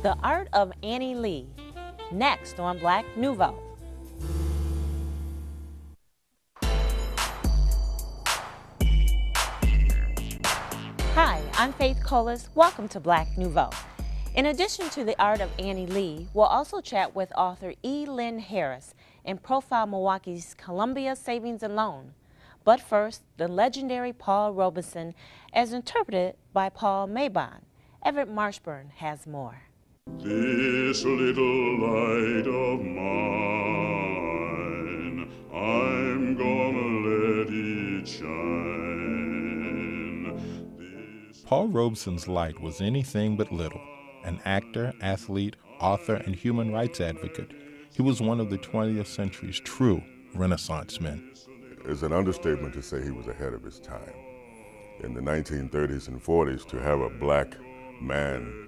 The Art of Annie Lee, next on Black Nouveau. Hi, I'm Faithe Colas. Welcome to Black Nouveau. In addition to The Art of Annie Lee, we'll also chat with author Lynn Harris and profile Milwaukee's Columbia Savings and Loan. But first, the legendary Paul Robeson as interpreted by Paul Mabon. Everett Marshburn has more. This little light of mine, I'm gonna let it shine. Paul Robeson's light was anything but little. An actor, athlete, author, and human rights advocate, he was one of the 20th century's true Renaissance men. It's an understatement to say he was ahead of his time. In the 1930s and 40s, to have a black man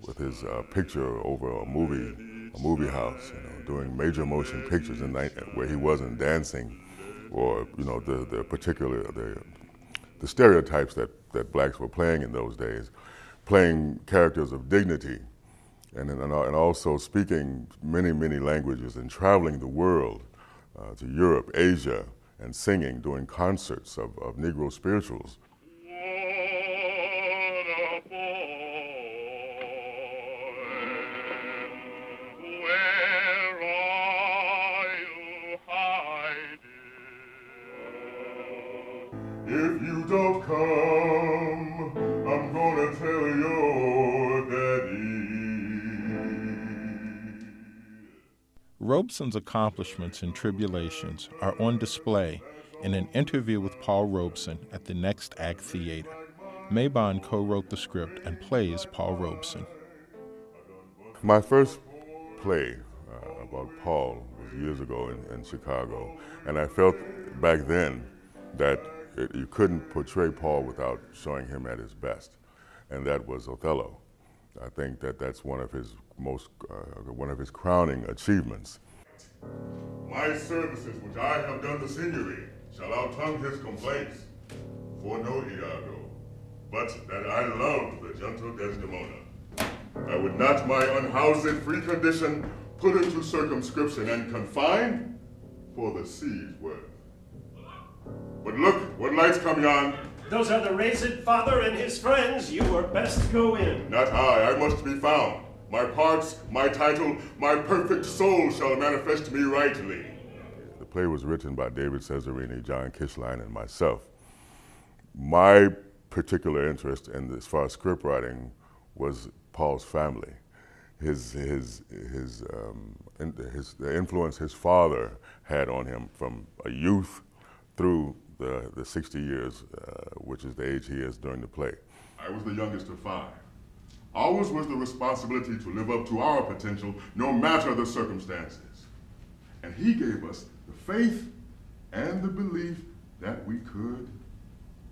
with his picture over a movie house, doing major motion pictures where he wasn't dancing, or the particular the stereotypes that blacks were playing in those days, playing characters of dignity, and also speaking many languages and traveling the world to Europe, Asia, and singing, doing concerts of Negro spirituals. If you don't come, I'm gonna tell your daddy. Robeson's accomplishments and tribulations are on display in an interview with Paul Robeson at the Next Act Theater. Mabon co-wrote the script and plays Paul Robeson. My first play about Paul was years ago in Chicago, and I felt back then that you couldn't portray Paul without showing him at his best, and that was Othello. I think that's one of his crowning achievements. My services which I have done the Signory shall outtongue his complaints, for no Iago, but that I love the gentle Desdemona. I would not my unhoused free condition put into circumscription and confined for the sea's worth. But look, what lights come yon? Those are the raisin father and his friends. You were best go in. Not I must be found. My parts, my title, my perfect soul shall manifest me rightly. The play was written by David Cesarini, John Kishline, and myself. My particular interest as far as script writing was Paul's family. The influence his father had on him from a youth through the 60 years, which is the age he is during the play. I was the youngest of 5. Ours was the responsibility to live up to our potential, no matter the circumstances. And he gave us the faith and the belief that we could,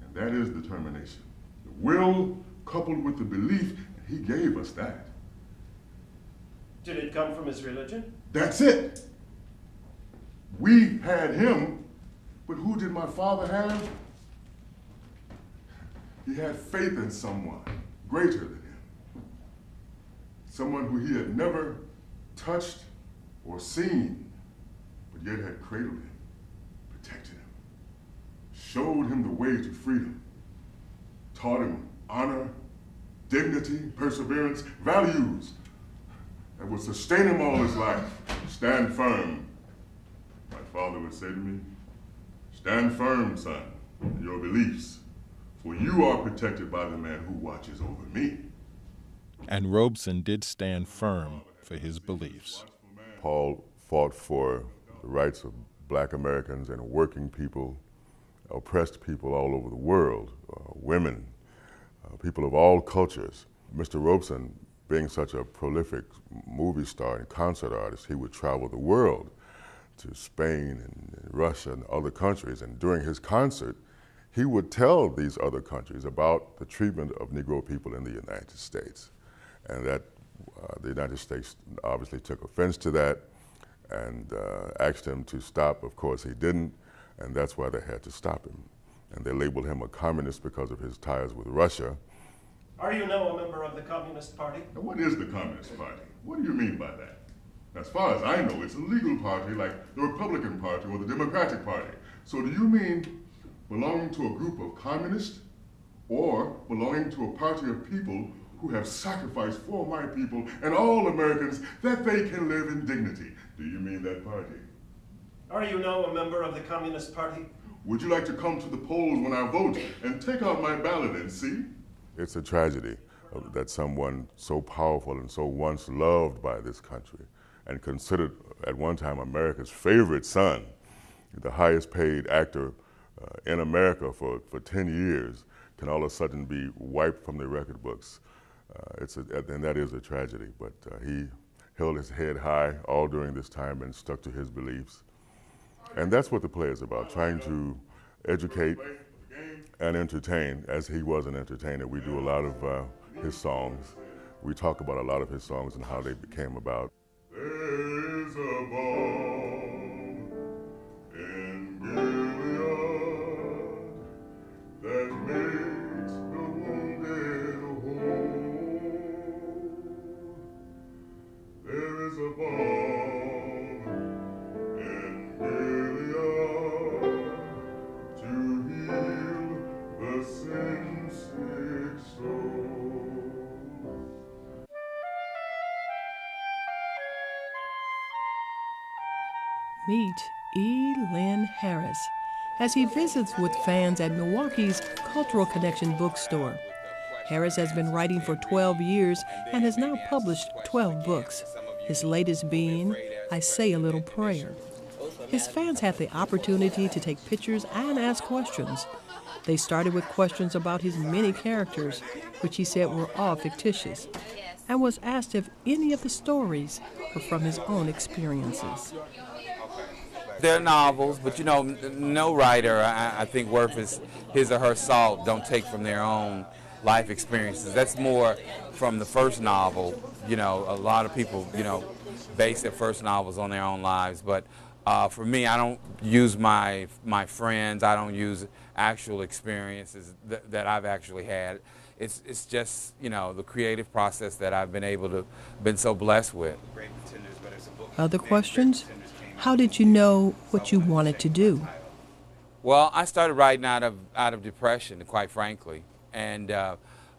and that is determination. The will coupled with the belief, and he gave us that. Did it come from his religion? That's it. We had him, but who did my father have? He had faith in someone greater than him. Someone who he had never touched or seen, but yet had cradled him, protected him, showed him the way to freedom, taught him honor, dignity, perseverance, values that would sustain him all his life. Stand firm. My father would say to me, stand firm, son, in your beliefs, for you are protected by the man who watches over me. And Robeson did stand firm for his beliefs. Paul fought for the rights of black Americans and working people, oppressed people all over the world, women, people of all cultures. Mr. Robeson, being such a prolific movie star and concert artist, he would travel the world to Spain and Russia and other countries, and during his concert, he would tell these other countries about the treatment of Negro people in the United States. And that the United States obviously took offense to that and asked him to stop. Of course, he didn't, and that's why they had to stop him. And they labeled him a communist because of his ties with Russia. Are you now a member of the Communist Party? Now, what is the Communist Party? What do you mean by that? As far as I know, it's a legal party like the Republican Party or the Democratic Party. So do you mean belonging to a group of communists or belonging to a party of people who have sacrificed for my people and all Americans that they can live in dignity? Do you mean that party? Are you now a member of the Communist Party? Would you like to come to the polls when I vote and take out my ballot and see? It's a tragedy that someone so powerful and so once loved by this country and considered at one time America's favorite son, the highest paid actor in America for 10 years, can all of a sudden be wiped from the record books. And that is a tragedy, but he held his head high all during this time and stuck to his beliefs. And that's what the play is about, trying to educate and entertain. As he was an entertainer, we do a lot of his songs. We talk about a lot of his songs and how they became about. There is a balm in Gilead that makes the wounded whole. There is a balm in Gilead to heal the sin-sick soul. Meet E. Lynn Harris as he visits with fans at Milwaukee's Cultural Connection bookstore. Harris has been writing for 12 years and has now published 12 books, his latest being I Say a Little Prayer. His fans had the opportunity to take pictures and ask questions. They started with questions about his many characters, which he said were all fictitious, and was asked if any of the stories were from his own experiences. They're novels, but you know, no writer, I think, worth his or her salt don't take from their own life experiences. That's more from the first novel. You know, a lot of people, you know, base their first novels on their own lives, but for me, I don't use my friends. I don't use actual experiences that I've actually had. It's just, you know, the creative process that I've been so blessed with. Other questions? How did you know what you wanted to do? Well, I started writing out of depression, quite frankly, and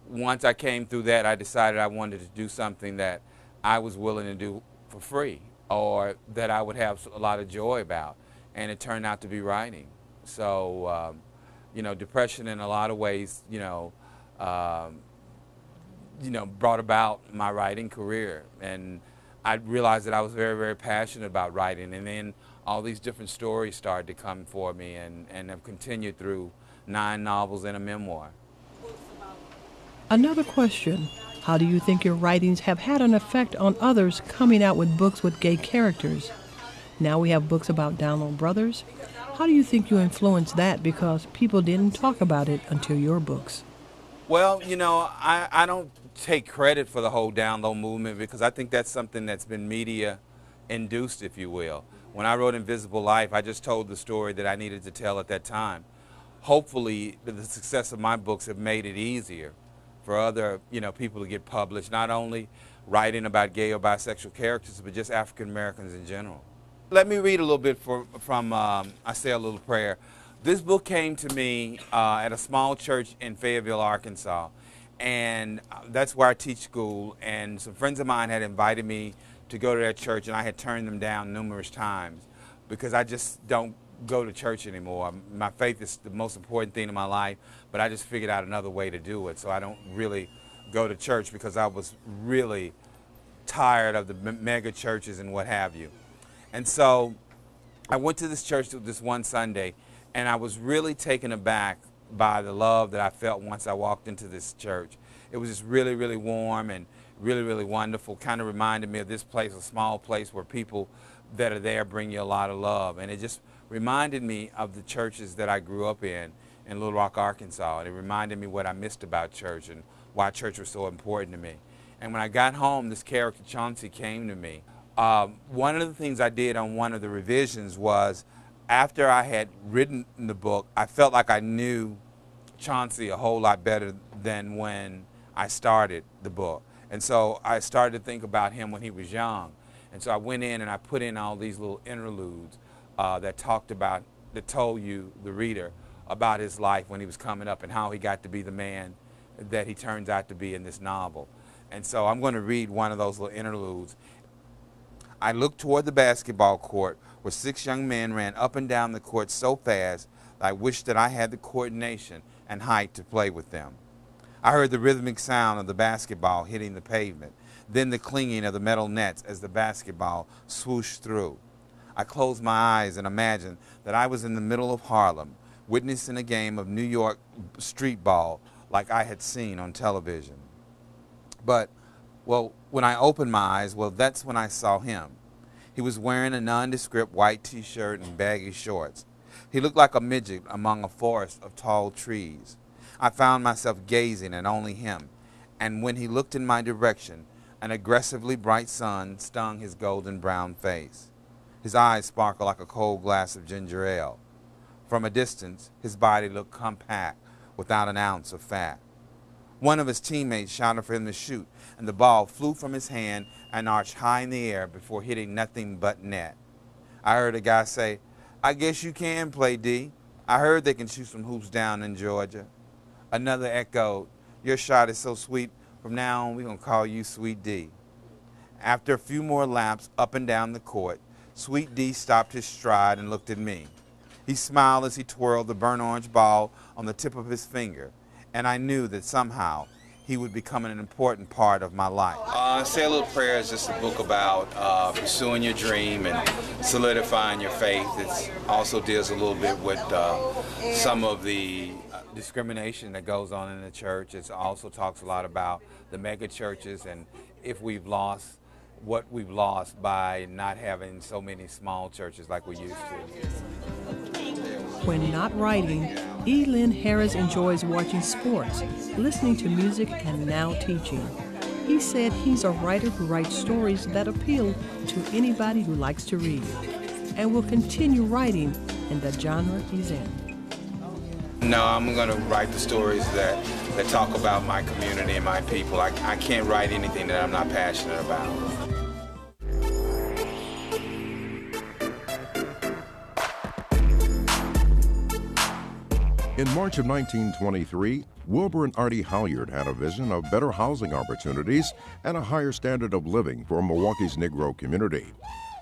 once I came through that, I decided I wanted to do something that I was willing to do for free, or that I would have a lot of joy about, and it turned out to be writing. So, you know, depression in a lot of ways, brought about my writing career, and I realized that I was very, very passionate about writing, and then all these different stories started to come for me, and have continued through 9 novels and a memoir. Another question, how do you think your writings have had an effect on others coming out with books with gay characters? Now we have books about down-low brothers. How do you think you influenced that, because people didn't talk about it until your books? Well, you know, I don't take credit for the whole down-low movement, because I think that's something that's been media-induced, if you will. When I wrote Invisible Life, I just told the story that I needed to tell at that time. Hopefully, the success of my books have made it easier for other, people to get published, not only writing about gay or bisexual characters, but just African Americans in general. Let me read a little bit from I Say a Little Prayer. This book came to me at a small church in Fayetteville, Arkansas, and that's where I teach school, and some friends of mine had invited me to go to that church, and I had turned them down numerous times because I just don't go to church anymore. My faith is the most important thing in my life, but I just figured out another way to do it, so I don't really go to church because I was really tired of the mega churches and what have you. And so I went to this church this one Sunday, and I was really taken aback by the love that I felt once I walked into this church. It was just really, really warm and really, really wonderful. Kind of reminded me of this place, a small place where people that are there bring you a lot of love. And it just reminded me of the churches that I grew up in Little Rock, Arkansas. And it reminded me what I missed about church and why church was so important to me. And when I got home, this character, Chauncey, came to me. One of the things I did on one of the revisions was, after I had written the book, I felt like I knew Chauncey a whole lot better than when I started the book. And so I started to think about him when he was young. And so I went in and I put in all these little interludes that told you, the reader, about his life when he was coming up and how he got to be the man that he turns out to be in this novel. And so I'm going to read one of those little interludes. I looked toward the basketball court where 6 young men ran up and down the court so fast that I wished that I had the coordination and height to play with them. I heard the rhythmic sound of the basketball hitting the pavement, then the clinging of the metal nets as the basketball swooshed through. I closed my eyes and imagined that I was in the middle of Harlem, witnessing a game of New York street ball like I had seen on television. But, well, when I opened my eyes, well, that's when I saw him. He was wearing a nondescript white t-shirt and baggy shorts. He looked like a midget among a forest of tall trees. I found myself gazing at only him, and when he looked in my direction, an aggressively bright sun stung his golden brown face. His eyes sparkled like a cold glass of ginger ale. From a distance, his body looked compact, without an ounce of fat. One of his teammates shouted for him to shoot, and the ball flew from his hand and arched high in the air before hitting nothing but net. I heard a guy say, "I guess you can play D. I heard they can shoot some hoops down in Georgia." Another echoed, "Your shot is so sweet, from now on we're going to call you Sweet D." After a few more laps up and down the court, Sweet D stopped his stride and looked at me. He smiled as he twirled the burnt orange ball on the tip of his finger, and I knew that somehow he would become an important part of my life. Say a Little Prayer is just a book about pursuing your dream and solidifying your faith. It also deals a little bit with some of the discrimination that goes on in the church. It also talks a lot about the mega churches and if we've lost what we've lost by not having so many small churches like we used to. When not writing, E. Lynn Harris enjoys watching sports, listening to music, and now teaching. He said he's a writer who writes stories that appeal to anybody who likes to read, and will continue writing in the genre he's in. No, I'm going to write the stories that talk about my community and my people. I can't write anything that I'm not passionate about. In March of 1923, Wilbur and Artie Halyard had a vision of better housing opportunities and a higher standard of living for Milwaukee's Negro community.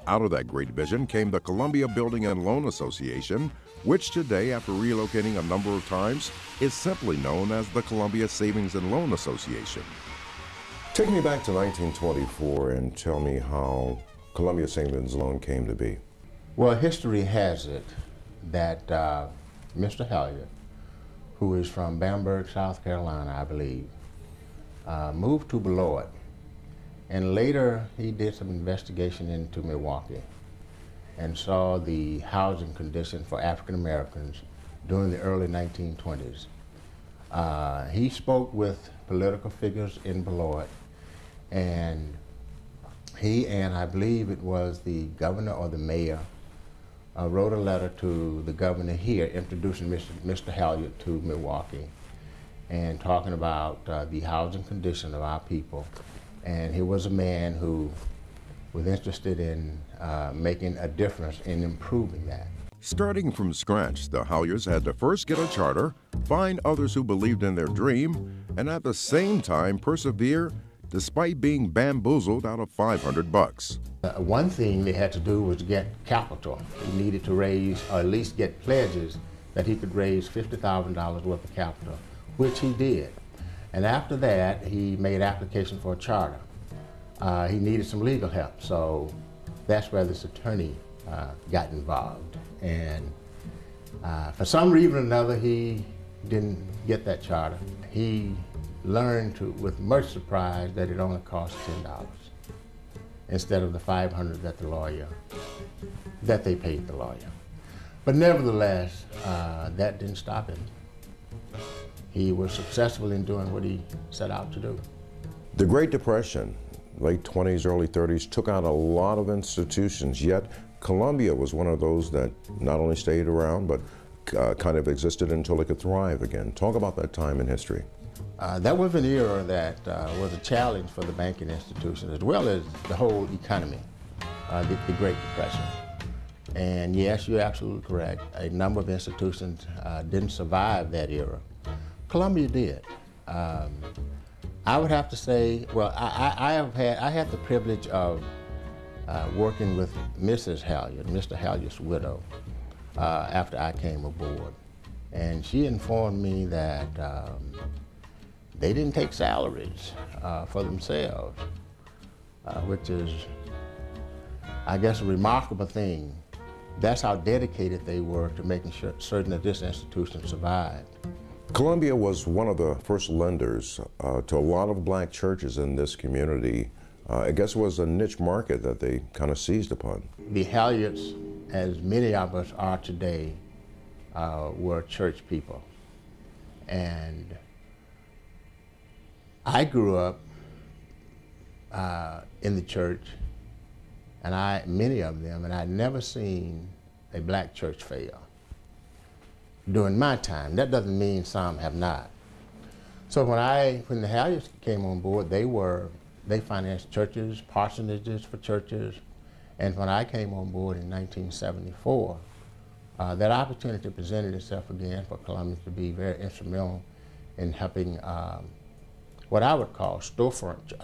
Out of that great vision came the Columbia Building and Loan Association, which today, after relocating a number of times, is simply known as the Columbia Savings and Loan Association. Take me back to 1924 and tell me how Columbia Savings and Loan came to be. Well, history has it that Mr. Halyard, who is from Bamberg, South Carolina, I believe, moved to Beloit. And later he did some investigation into Milwaukee and saw the housing condition for African Americans during the early 1920s. He spoke with political figures in Beloit, and he and I believe it was the governor or the mayor wrote a letter to the governor here introducing Mr. Halyard to Milwaukee and talking about the housing condition of our people. And he was a man who was interested in making a difference in improving that. Starting from scratch, the Halyards had to first get a charter, find others who believed in their dream, and at the same time persevere despite being bamboozled out of $500. One thing they had to do was get capital. He needed to raise, or at least get pledges that he could raise $50,000 worth of capital, which he did. And after that, he made application for a charter. He needed some legal help, so that's where this attorney got involved. And for some reason or another, he didn't get that charter. He learned with much surprise that it only cost $10 instead of the $500 that they paid the lawyer. But nevertheless, that didn't stop him. He was successful in doing what he set out to do. The Great Depression, late 20s, early 30s, took out a lot of institutions, yet Columbia was one of those that not only stayed around, but kind of existed until it could thrive again. Talk about that time in history. That was an era that was a challenge for the banking institutions as well as the whole economy, the Great Depression. And yes, you're absolutely correct. A number of institutions didn't survive that era. Columbia did. I would have to say, well, I had the privilege of working with Mrs. Halyard, Mr. Halyard's widow, after I came aboard. And she informed me that they didn't take salaries for themselves, which is, I guess, a remarkable thing. That's how dedicated they were to making certain that this institution survived. Columbia was one of the first lenders to a lot of black churches in this community. I guess it was a niche market that they kind of seized upon. The Halyards, as many of us are today, were church people. And I grew up in the church, and many of them, and I'd never seen a black church fail during my time. That doesn't mean some have not. So when the Halyards came on board, they financed churches, parsonages for churches, and when I came on board in 1974, that opportunity presented itself again for Columbia to be very instrumental in helping what I would call storefront.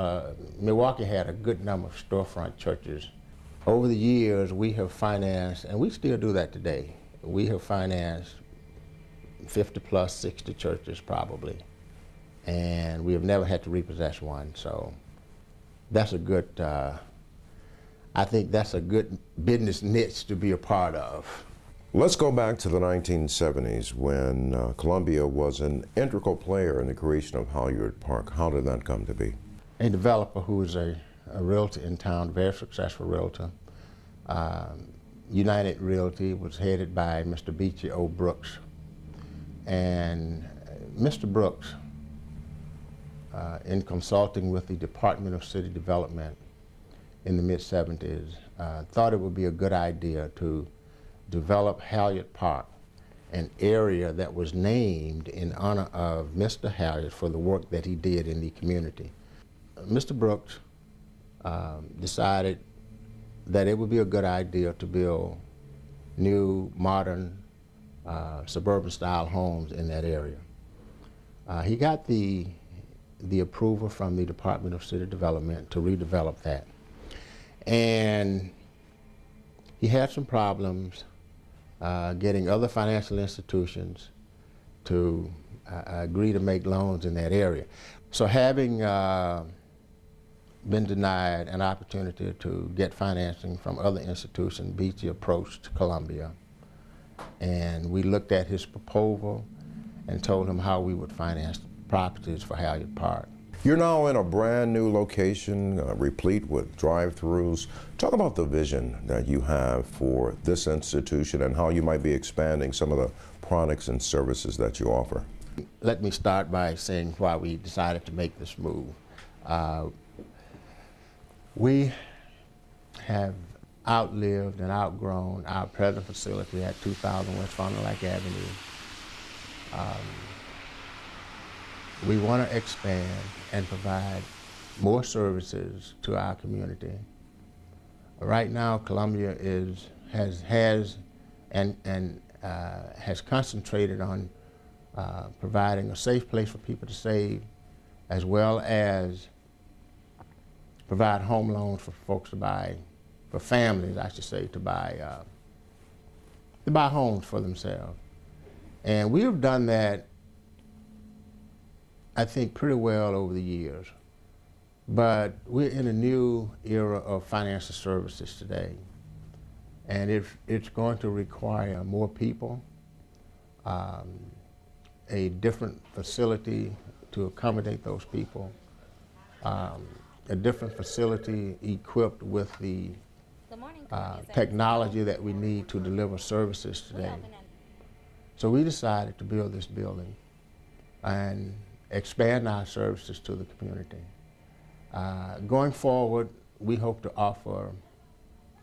Milwaukee had a good number of storefront churches. Over the years, we have financed, and we still do that today, we have financed 50 plus 60 churches probably, and we have never had to repossess one. So that's a good, I think that's a good business niche to be a part of. Let's go back to the 1970s when Columbia was an integral player in the creation of Halyard Park. How did that come to be? A developer who was a realtor in town, very successful realtor. United Realty was headed by Mr. Beachy O. Brooks. And Mr. Brooks, in consulting with the Department of City Development in the mid-70s, thought it would be a good idea to develop Halyard Park, an area that was named in honor of Mr. Halyard for the work that he did in the community. Mr. Brooks decided that it would be a good idea to build new, modern, suburban-style homes in that area. He got the approval from the Department of City Development to redevelop that. And he had some problems getting other financial institutions to agree to make loans in that area. So having been denied an opportunity to get financing from other institutions, Beachy approached Columbia, and we looked at his proposal and told him how we would finance properties for Halyard Park. You're now in a brand new location, replete with drive-throughs. Talk about the vision that you have for this institution and how you might be expanding some of the products and services that you offer. Let me start by saying why we decided to make this move. We have outlived and outgrown our present facility at 2000 West Fond du Lac Avenue. We want to expand and provide more services to our community. Right now, Columbia has concentrated on providing a safe place for people to save, as well as provide home loans for folks to buy, for families, I should say, to buy homes for themselves. And we have done that, I think, pretty well over the years. But we're in a new era of financial services today. And it's going to require more people, a different facility to accommodate those people, a different facility equipped with the technology that we need to deliver services today. So we decided to build this building and expand our services to the community. Going forward, we hope to offer,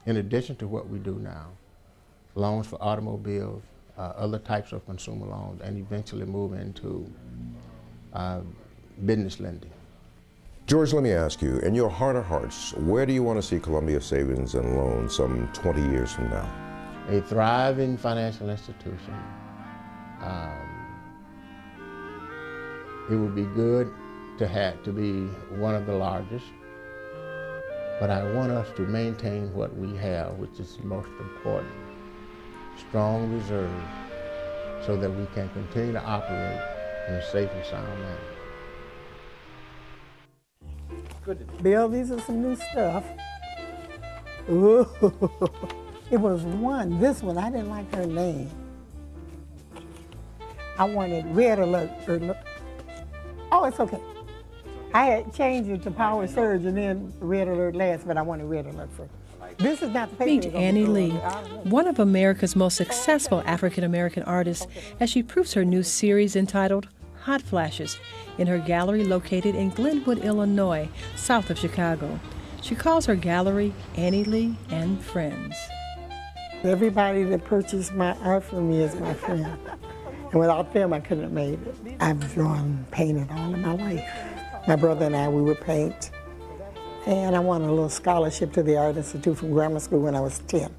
in addition to what we do now, loans for automobiles, other types of consumer loans, and eventually move into business lending. George, let me ask you, in your heart of hearts, where do you want to see Columbia Savings and Loan some 20 years from now? A thriving financial institution. It would be good to be one of the largest, but I want us to maintain what we have, which is the most important, strong reserves, so that we can continue to operate in a safe and sound manner. Bill, these are some new stuff. Ooh, it was one, this one, I didn't like her name. I wanted Red Alert. Oh, it's okay. I had changed it to Power Surge and then Red Alert last, but I wanted Red Alert first. This is not the paper. Meet Annie Lee, one of America's most successful African-American artists, as she proofs her new series entitled Hot Flashes in her gallery located in Glenwood, Illinois, south of Chicago. She calls her gallery Annie Lee and Friends. Everybody that purchased my art from me is my friend. And without them, I couldn't have made it. I've drawn, painted all of my life. My brother and I, we would paint. And I won a little scholarship to the Art Institute from grammar school when I was 10.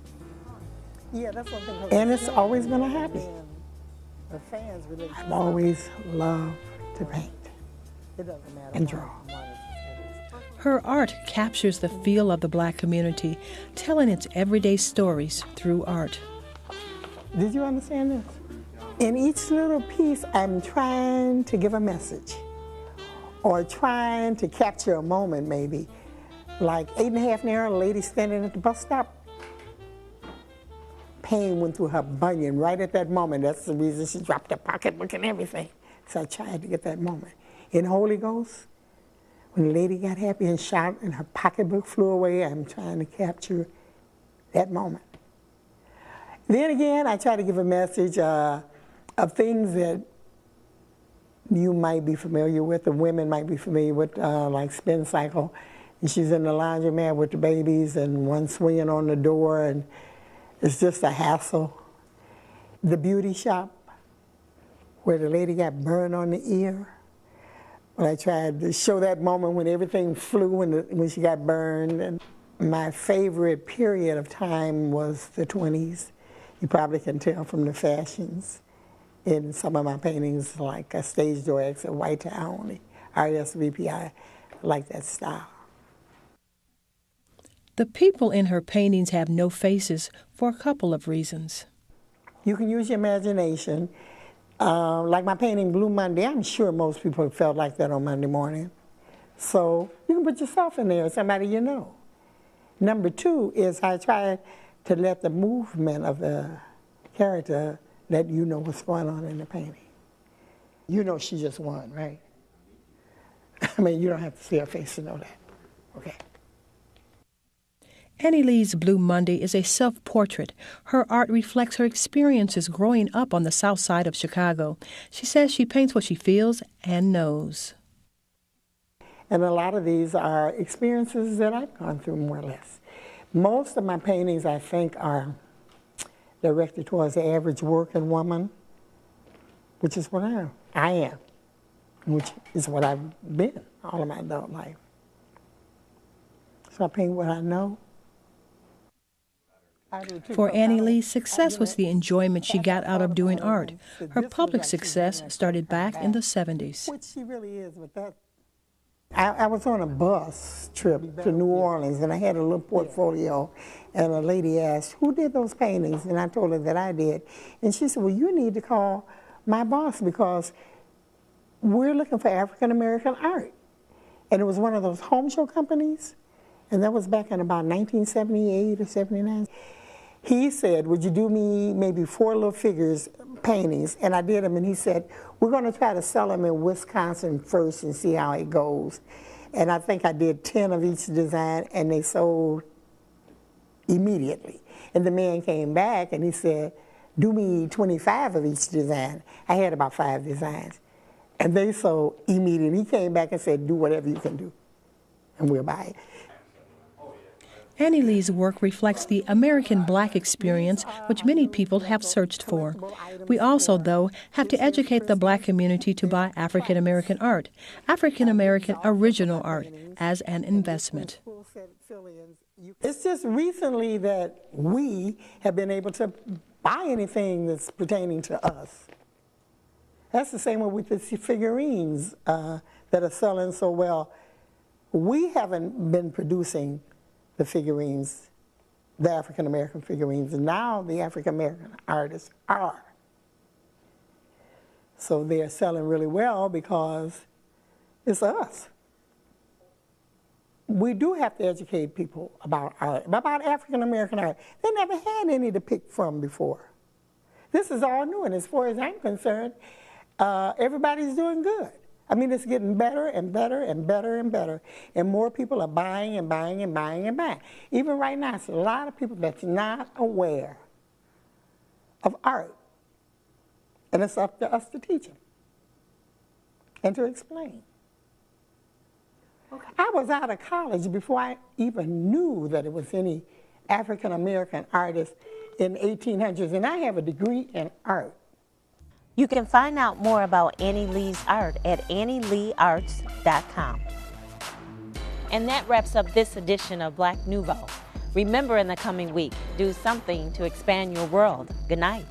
Yeah, that's one thing. And it's always been a hobby. I've always loved to paint and draw. Her art captures the feel of the Black community, telling its everyday stories through art. Did you understand this? In each little piece, I'm trying to give a message or trying to capture a moment, maybe. Like 8.5 Narrow, a lady standing at the bus stop. Pain went through her bunion right at that moment. That's the reason she dropped her pocketbook and everything. So I tried to get that moment. In Holy Ghost, when the lady got happy and shouted and her pocketbook flew away, I'm trying to capture that moment. Then again, I try to give a message of things that you might be familiar with, the women might be familiar with, like Spin Cycle. And she's in the laundromat with the babies and one swinging on the door, and it's just a hassle. The beauty shop, where the lady got burned on the ear. Well, I tried to show that moment when everything flew when she got burned. And my favorite period of time was the 20s. You probably can tell from the fashions in some of my paintings, like a Stage Door Exit, White Tie Only, RSVP. I like that style. The people in her paintings have no faces for a couple of reasons. You can use your imagination. Like my painting Blue Monday, I'm sure most people felt like that on Monday morning. So you can put yourself in there, somebody you know. Number two is I try to let the movement of the character let you know what's going on in the painting. You know she just won, right? I mean, you don't have to see her face to know that. Okay. Annie Lee's Blue Monday is a self-portrait. Her art reflects her experiences growing up on the south side of Chicago. She says she paints what she feels and knows. And a lot of these are experiences that I've gone through, more or less. Most of my paintings, I think, are directed towards the average working woman, which is what I am, which is what I've been all of my adult life. So I paint what I know. For Annie Lee, success was the enjoyment she got out of doing art. Her public success started back in the 70s. Which she really is with that. I was on a bus trip to New Orleans, and I had a little portfolio, and a lady asked, who did those paintings? And I told her that I did. And she said, well, you need to call my boss because we're looking for African-American art. And it was one of those home show companies, and that was back in about 1978 or 79. He said, would you do me maybe 4 little figures paintings? And I did them, and he said, we're going to try to sell them in Wisconsin first and see how it goes. And I think I did 10 of each design, and they sold immediately. And the man came back, and he said, do me 25 of each design. I had about 5 designs. And they sold immediately. He came back and said, do whatever you can do, and we'll buy it. Annie Lee's work reflects the American Black experience, which many people have searched for. We also, though, have to educate the Black community to buy African American art, African American original art, as an investment. It's just recently that we have been able to buy anything that's pertaining to us. That's the same way with the figurines that are selling so well. We haven't been producing the figurines, the African American figurines, and now the African American artists are. So they're selling really well because it's us. We do have to educate people about art, about African American art. They never had any to pick from before. This is all new, and as far as I'm concerned, everybody's doing good. I mean, it's getting better and better and better and better, and more people are buying and buying and buying and buying. Even right now, it's a lot of people that's not aware of art, and it's up to us to teach them and to explain. Okay. I was out of college before I even knew that it was any African American artist in the 1800s, and I have a degree in art. You can find out more about Annie Lee's art at annieleearts.com. And that wraps up this edition of Black Nouveau. Remember, in the coming week, do something to expand your world. Good night.